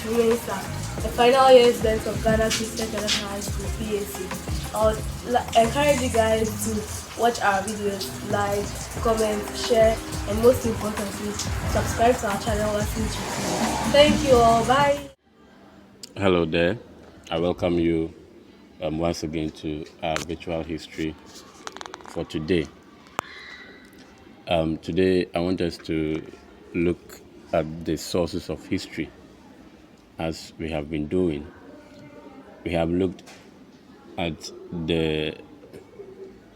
Minister, a final year student of Ghana Christian International High School, PAC. I would encourage you guys to watch our videos, like, comment, share, and most importantly, subscribe to our channel. Thank you all. Bye. Hello there. I welcome you once again to our virtual history for today. Today, I want us to look at the sources of history as we have been doing. We have looked at the,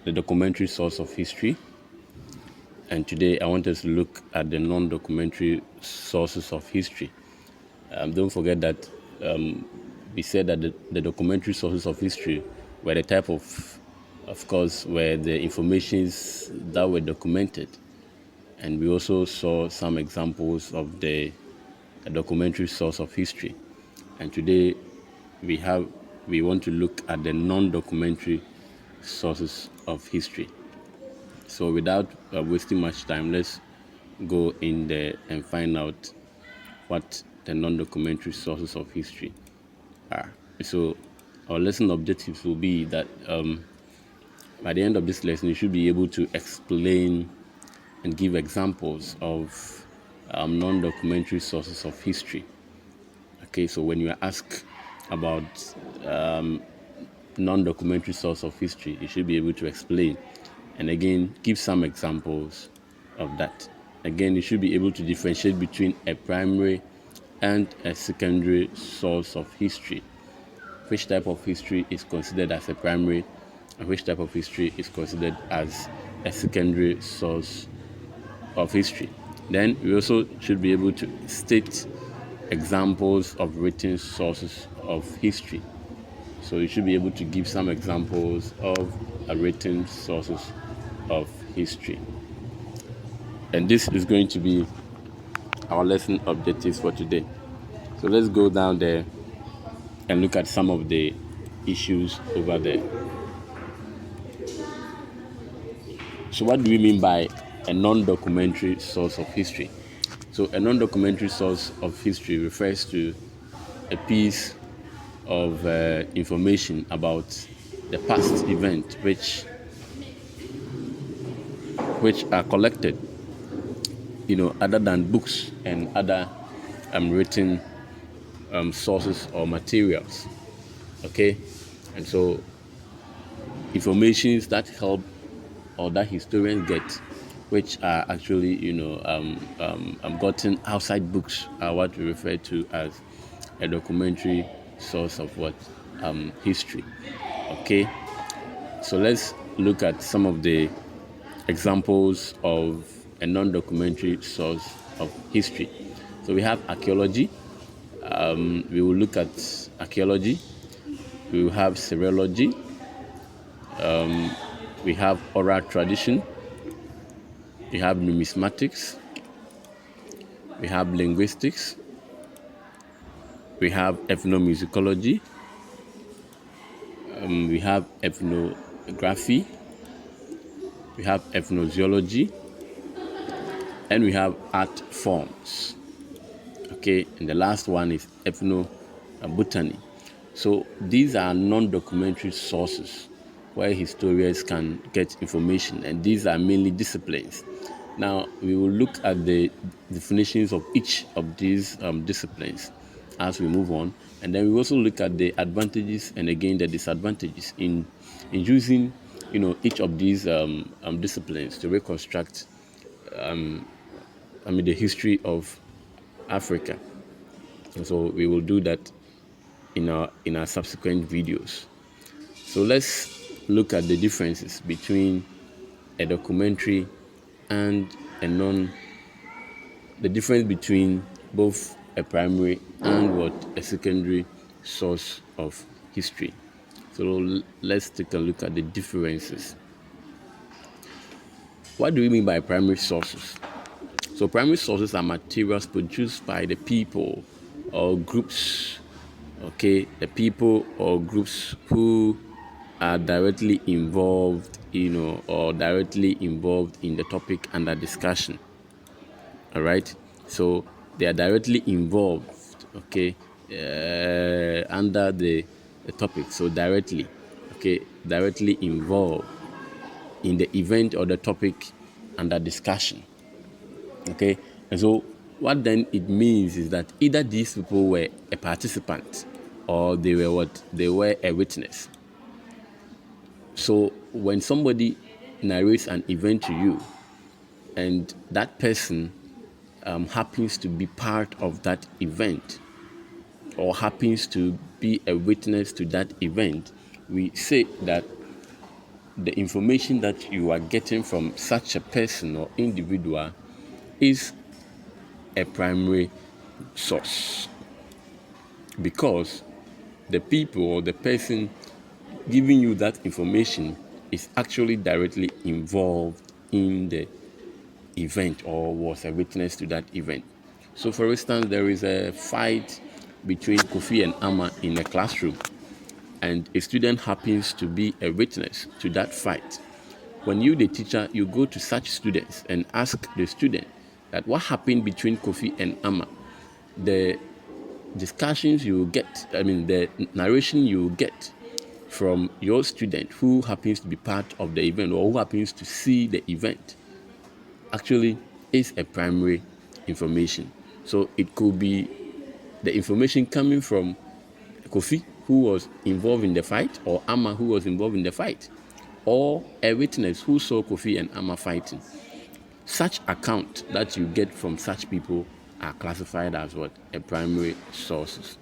the documentary source of history, and today I want us to look at the non-documentary sources of history. Don't forget that we said that the documentary sources of history were the type of course, were the informations that were documented. And we also saw some examples of the documentary source of history. And today we want to look at the non-documentary sources of history. So without wasting much time, let's go in there and find out what the non-documentary sources of history are. So our lesson objectives will be that by the end of this lesson, you should be able to explain and give examples of non-documentary sources of history. Okay, so when you are asked about non-documentary source of history, you should be able to explain and again give some examples of that. Again, you should be able to differentiate between a primary and a secondary source of history. Which type of history is considered as a primary and which type of history is considered as a secondary source of history. Then we also should be able to state examples of written sources of history. So you should be able to give some examples of written sources of history. And this is going to be our lesson objectives for today. So let's go down there and look at some of the issues over there. So what do we mean by a non-documentary source of history? So a non-documentary source of history refers to a piece of information about the past event which are collected, other than books and other written sources or materials. Okay, and so informations that help or that historians get, which are actually gotten outside books, are what we refer to as a documentary source of what history. Okay, so let's look at some of the examples of a non-documentary source of history. So we have archaeology. We will look at archaeology. We will have serology. We have oral tradition. We have numismatics. We have linguistics. We have ethnomusicology. We have ethnography. We have ethnozoology. And we have art forms. Okay, and the last one is ethnobotany. So these are non-documentary sources where historians can get information, and these are mainly disciplines. Now, we will look at the definitions of each of these disciplines as we move on, and then we also look at the advantages and again the disadvantages in using each of these disciplines to reconstruct the history of Africa. And so we will do that in our subsequent videos. So let's look at the differences between a documentary and the difference between both a primary and a secondary source of history. So let's take a look at the differences. What do we mean by primary sources? So primary sources are materials produced by the people or groups, the people or groups who are directly involved, or directly involved in the topic under discussion. All right, so they are directly involved, under the topic. So directly, okay, directly involved in the event or the topic under discussion. Okay, and so what then it means is that either these people were a participant or they were what? They were a witness. So when somebody narrates an event to you and that person happens to be part of that event or happens to be a witness to that event, we say that the information that you are getting from such a person or individual is a primary source, because the people or the person giving you that information is actually directly involved in the event or was a witness to that event. So, for instance, there is a fight between Kofi and Amma in a classroom, and a student happens to be a witness to that fight. When you, the teacher, you go to such students and ask the student that what happened between Kofi and Amma, the discussions you get, the narration you get from your student who happens to be part of the event or who happens to see the event actually is a primary information. So it could be the information coming from Kofi, who was involved in the fight, or Amma, who was involved in the fight, or a witness who saw Kofi and Amma fighting. Such account that you get from such people are classified as what? A primary sources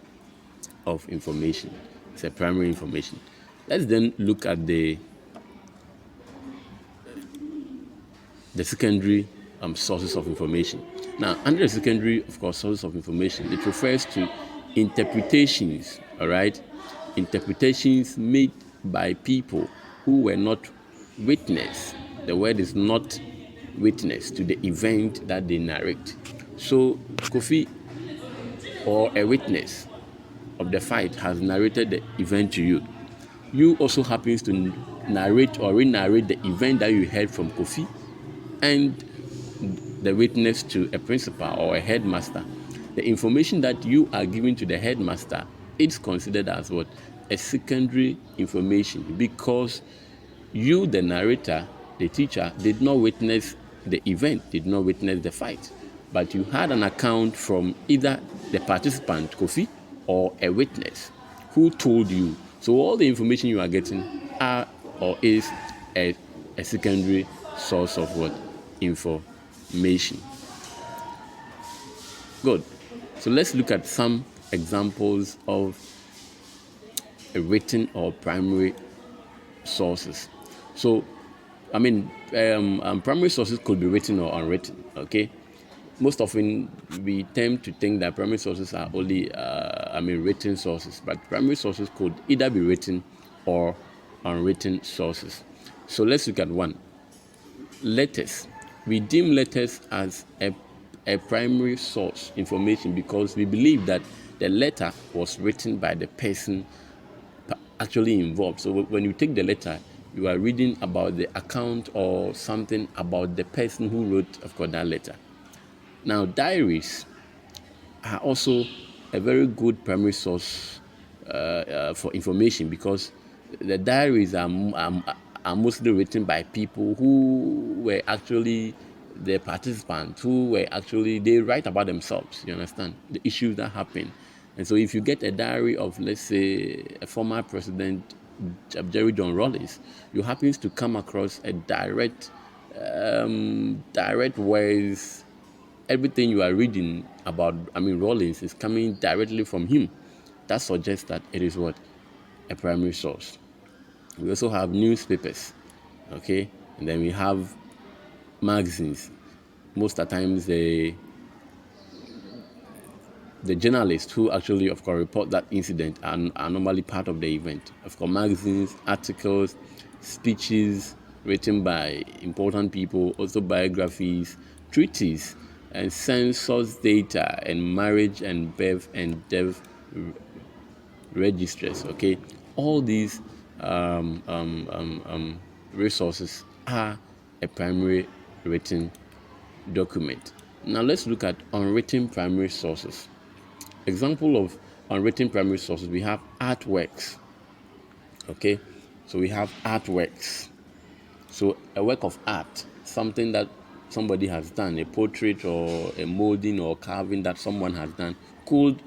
of information. It's a primary information. Let's then look at the secondary sources of information. Now, under the secondary, of course, sources of information, it refers to interpretations, all right? Interpretations made by people who were not witness. The word is not witness to the event that they narrate. So, Kofi, or a witness of the fight, has narrated the event to you. You also happens to narrate or re-narrate the event that you heard from Kofi and the witness to a principal or a headmaster. The information that you are giving to the headmaster is considered as what? A secondary information, because you, the narrator, the teacher, did not witness the event, did not witness the fight, but you had an account from either the participant, Kofi, or a witness who told you. So all the information you are getting are or is a secondary source of what? Information. Good. So let's look at some examples of written or primary sources. So, primary sources could be written or unwritten, okay? Most often, we tend to think that primary sources are only, written sources, but primary sources could either be written or unwritten sources. So let's look at one. Letters. We deem letters as a primary source information because we believe that the letter was written by the person actually involved. So when you take the letter, you are reading about the account or something about the person who wrote, of course, that letter. Now, diaries are also a very good primary source for information because the diaries are mostly written by people who were actually the participants, who were actually, they write about themselves, you understand, the issues that happen. And so if you get a diary of, let's say, a former president, Jerry John Rawlings, you happen to come across a direct words. Everything you are reading about, Rawlings is coming directly from him. That suggests that it is what? A primary source. We also have newspapers, okay? And then we have magazines. Most of the times, the journalists who actually, of course, report that incident are normally part of the event. Of course, magazines, articles, speeches written by important people, also biographies, treaties, and census data, and marriage and birth and death registers. Okay, all these resources are a primary written document. Now let's look at unwritten primary sources. Example of unwritten primary sources, we have artworks. Okay, so we have artworks. So a work of art, something that somebody has done, a portrait or a molding or carving that someone has done, could,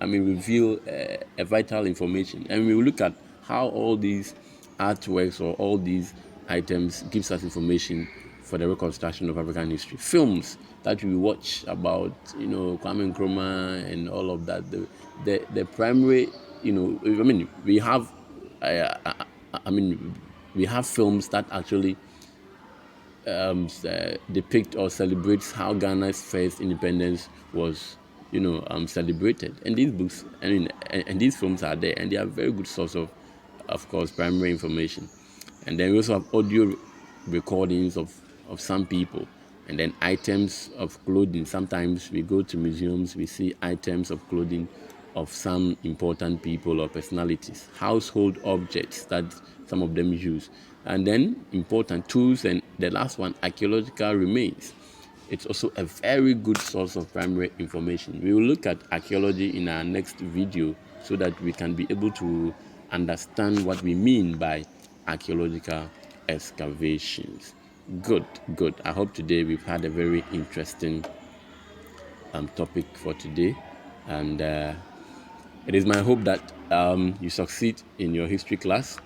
reveal a vital information. And we will look at how all these artworks or all these items gives us information for the reconstruction of African history. Films that we watch about, Kwame Nkrumah and all of that. The primary, we have, we have films that actually depict or celebrates how Ghana's first independence was, celebrated. And these books, and these films are there, and they are a very good source of course, primary information. And then we also have audio recordings of some people, and then items of clothing. Sometimes we go to museums, we see items of clothing of some important people or personalities, household objects that some of them use, and then important tools, and the last one, archaeological remains. It's also a very good source of primary information. We will look at archaeology in our next video so that we can be able to understand what we mean by archaeological excavations. Good. I hope today we've had a very interesting topic for today, and it is my hope that you succeed in your history class.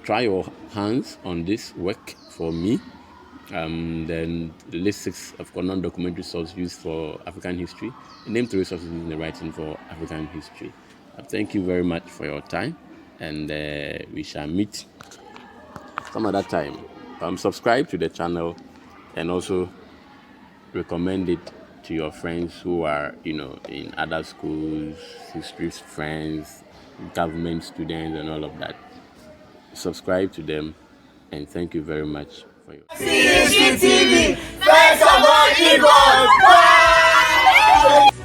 Try your hands on this work for me. Then the list 6 of non-documentary sources used for African history. Name 3 sources used in the writing for African history. Thank you very much for your time, and we shall meet some other time. Subscribe to the channel and also recommend it to your friends who are, in other schools, history friends, government students, and all of that. Subscribe to them, and thank you very much for your. CHTV, first of all, equal.